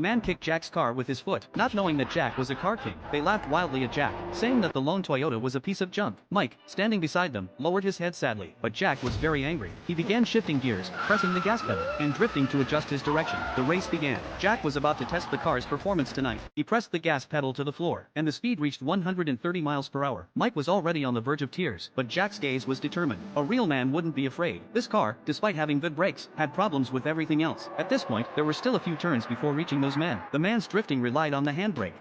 man kicked Jack's car with his foot. Not knowing that Jack was a car king, they laughed wildly at Jack, saying that the lone Toyota was a piece of junk. Mike, standing beside them, lowered his head sadly, but Jack was very angry. He began shifting gears, pressing the gas pedal, and drifting to adjust his direction. The race began. Jack was about to test the car's performance tonight. He pressed the gas pedal to the floor, and the speed reached 130 miles per hour. Mike was already on the verge of tears, but Jack's gaze was determined. A real man wouldn't be afraid. This car, despite having good brakes, had problems with everything else. At this point, there were still a few turns before reaching those men. The man's drifting relied on the handbrake,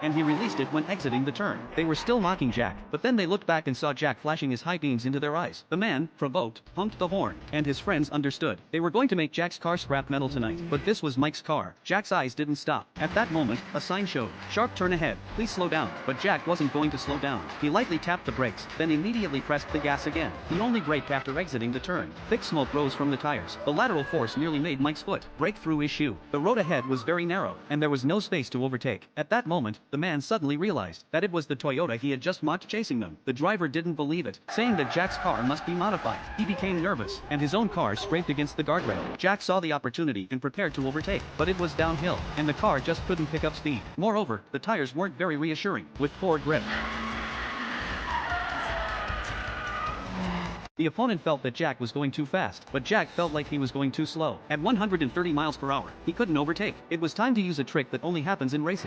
and he released it when exiting the turn. They were still mocking Jack, but then they looked back and saw Jack flashing his high beams into their eyes. The man, provoked, honked the horn, and his friends understood. They were going to make Jack's car scrap metal tonight, but this was Mike's car. Jack's eyes didn't stop. At that moment, a sign showed, "Sharp turn ahead, please slow down." But Jack wasn't going to slow down. He lightly tapped the brakes, then immediately pressed the gas again. He only braked after exiting the turn. Thick smoke rose from the tires. The lateral force nearly made Mike's foot break through his shoe. The road ahead was very narrow, and there was no space to overtake. At that moment, the man suddenly realized that it was the Toyota he had just mocked chasing them. The driver didn't believe it, saying that Jack's car must be modified. He became nervous, and his own car scraped against the guardrail. Jack saw the opportunity and prepared to overtake, but it was downhill, and the car just couldn't pick up speed. Moreover, the tires weren't very reassuring, with poor grip. The opponent felt that Jack was going too fast, but Jack felt like he was going too slow. At 130 miles per hour, he couldn't overtake. It was time to use a trick that only happens in races.